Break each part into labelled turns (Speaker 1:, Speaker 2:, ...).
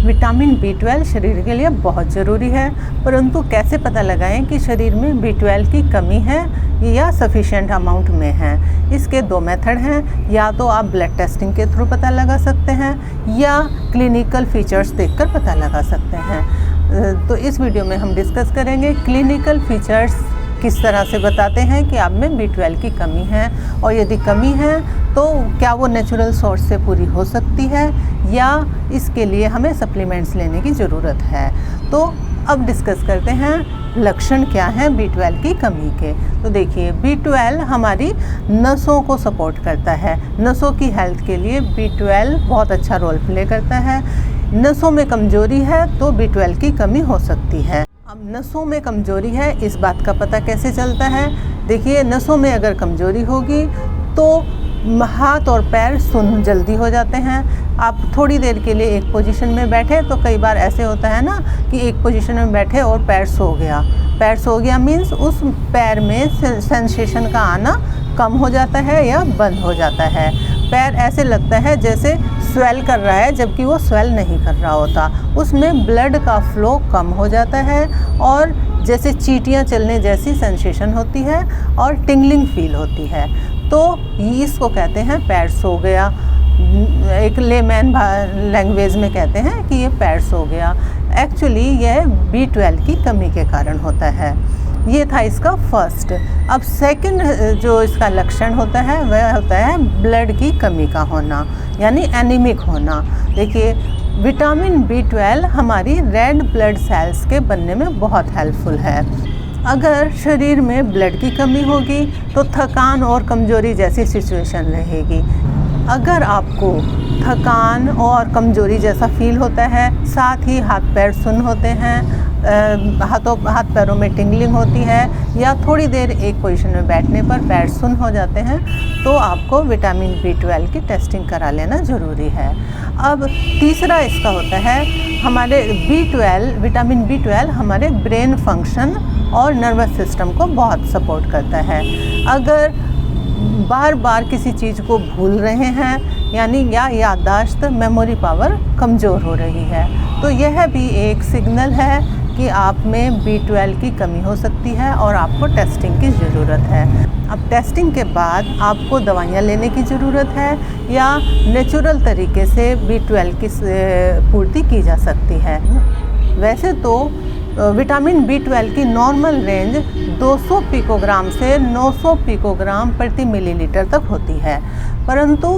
Speaker 1: Vitamin B12 शरीर के लिए बहुत ज़रूरी है, परंतु कैसे पता लगाएं कि शरीर में B12 की कमी है या सफिशिएंट अमाउंट में है। इसके दो मेथड हैं, या तो आप ब्लड टेस्टिंग के थ्रू पता लगा सकते हैं या क्लिनिकल फीचर्स देखकर पता लगा सकते हैं। तो इस वीडियो में हम डिस्कस करेंगे क्लिनिकल फीचर्स किस तरह से बताते हैं कि आप में B12 की कमी है, और यदि कमी है तो क्या वो नेचुरल सोर्स से पूरी हो सकती है या इसके लिए हमें सप्लीमेंट्स लेने की ज़रूरत है। तो अब डिस्कस करते हैं लक्षण क्या हैं B12 की कमी के। तो देखिए, B12 हमारी नसों को सपोर्ट करता है। नसों की हेल्थ के लिए B12 बहुत अच्छा रोल प्ले करता है। नसों में कमज़ोरी है तो B12 की कमी हो सकती है। अब नसों में कमज़ोरी है, इस बात का पता कैसे चलता है? देखिए, नसों में अगर कमज़ोरी होगी तो हाथ और पैर सुन्न जल्दी हो जाते हैं। आप थोड़ी देर के लिए एक पोजीशन में बैठे तो कई बार ऐसे होता है ना कि एक पोजीशन में बैठे और पैर सो गया। पैर सो गया मीन्स उस पैर में सेंसेशन का आना कम हो जाता है या बंद हो जाता है। पैर ऐसे लगता है जैसे स्वेल कर रहा है, जबकि वो स्वेल नहीं कर रहा होता। उसमें ब्लड का फ्लो कम हो जाता है और जैसे चींटियाँ चलने जैसी सेंसेशन होती है और टिंगलिंग फील होती है। तो इसको कहते हैं पैर सो गया। एक लेमैन लैंग्वेज में कहते हैं कि ये पैर सो गया। एक्चुअली यह B12 की कमी के कारण होता है। ये था इसका फर्स्ट। अब सेकंड जो इसका लक्षण होता है वह होता है ब्लड की कमी का होना, यानी एनीमिक होना। देखिए, विटामिन B12 हमारी रेड ब्लड सेल्स के बनने में बहुत हेल्पफुल है। अगर शरीर में ब्लड की कमी होगी तो थकान और कमज़ोरी जैसी सिचुएशन रहेगी। अगर आपको थकान और कमज़ोरी जैसा फील होता है, साथ ही हाथ पैर सुन्न होते हैं, हाथ पैरों में टिंगलिंग होती है, या थोड़ी देर एक पोजीशन में बैठने पर पैर सुन्न हो जाते हैं, तो आपको विटामिन B12 की टेस्टिंग करा लेना ज़रूरी है। अब तीसरा इसका होता है हमारे विटामिन B12 हमारे ब्रेन फंक्शन और नर्वस सिस्टम को बहुत सपोर्ट करता है। अगर बार बार किसी चीज़ को भूल रहे हैं, यानी या याददाश्त मेमोरी पावर कमज़ोर हो रही है, तो यह भी एक सिग्नल है कि आप में B12 की कमी हो सकती है और आपको टेस्टिंग की ज़रूरत है। अब टेस्टिंग के बाद आपको दवाइयाँ लेने की ज़रूरत है या नेचुरल तरीके से B12 की पूर्ति की जा सकती है। वैसे तो विटामिन B12 की नॉर्मल रेंज 200 पिकोग्राम से 900 पिकोग्राम प्रति मिलीलीटर तक होती है, परंतु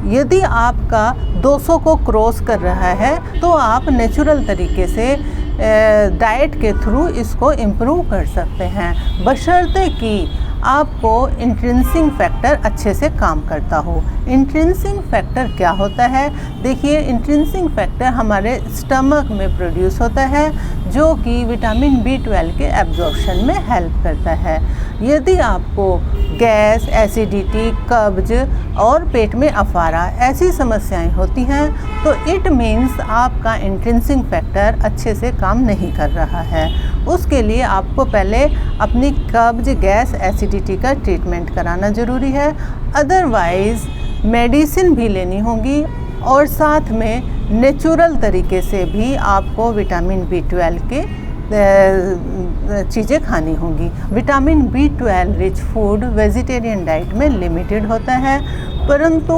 Speaker 1: यदि आपका 200 को क्रॉस कर रहा है तो आप नेचुरल तरीके से डाइट के थ्रू इसको इम्प्रूव कर सकते हैं, बशर्ते कि आपको इंट्रिंसिक फैक्टर अच्छे से काम करता हो। इंट्रिंसिक फैक्टर क्या होता है? देखिए, इंट्रिंसिक फैक्टर हमारे स्टमक में प्रोड्यूस होता है जो कि विटामिन B12 के एब्जॉर्प्शन में हेल्प करता है। यदि आपको गैस, एसिडिटी, कब्ज और पेट में अफारा ऐसी समस्याएं होती हैं तो इट मीन्स आपका इंट्रिंसिक फैक्टर अच्छे से काम नहीं कर रहा है। उसके लिए आपको पहले अपनी कब्ज, गैस, एसिडिटी का ट्रीटमेंट कराना ज़रूरी है। अदरवाइज़ मेडिसिन भी लेनी होगी और साथ में नेचुरल तरीके से भी आपको विटामिन B12 के चीज़ें खानी होंगी। Vitamin B12 rich food vegetarian diet में लिमिटेड होता है, परंतु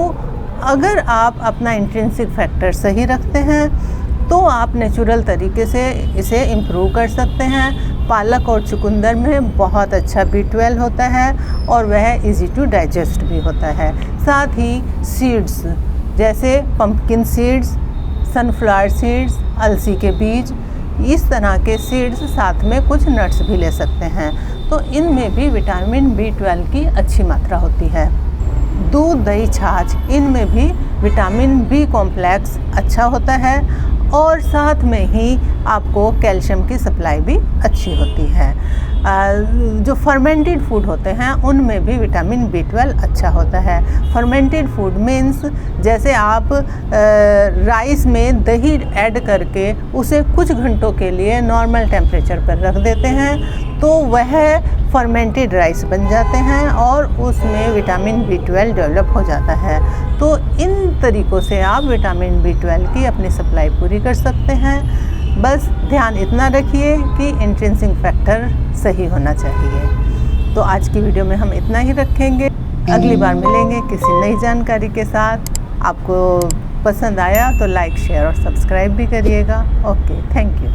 Speaker 1: अगर आप अपना इंट्रिंसिक फैक्टर सही रखते हैं तो आप नेचुरल तरीके से इसे इम्प्रूव कर सकते हैं। पालक और चुकंदर में बहुत अच्छा B12 होता है और वह इजी टू डाइजेस्ट भी होता है। साथ ही सीड्स जैसे पंपकिन सीड्स, सनफ्लावर सीड्स, अलसी के बीज, इस तरह के सीड्स, साथ में कुछ नट्स भी ले सकते हैं, तो इनमें भी विटामिन B12 की अच्छी मात्रा होती है। दूध, दही, छाछ, इनमें भी विटामिन B कॉम्प्लेक्स अच्छा होता है और साथ में ही आपको कैल्शियम की सप्लाई भी अच्छी होती है। जो फर्मेंटेड फूड होते हैं उनमें भी विटामिन B12 अच्छा होता है। फर्मेंटेड फूड मीन्स जैसे आप राइस में दही ऐड करके उसे कुछ घंटों के लिए नॉर्मल टेम्परेचर पर रख देते हैं तो वह फर्मेंटेड राइस बन जाते हैं और उसमें विटामिन B12 डेवलप हो जाता है। तो इन तरीक़ों से आप विटामिन B12 की अपनी सप्लाई पूरी कर सकते हैं। बस ध्यान इतना रखिए कि इंट्रिंसिक फैक्टर सही होना चाहिए। तो आज की वीडियो में हम इतना ही रखेंगे। अगली बार मिलेंगे किसी नई जानकारी के साथ। आपको पसंद आया तो लाइक, शेयर और सब्सक्राइब भी करिएगा। Okay, thank you.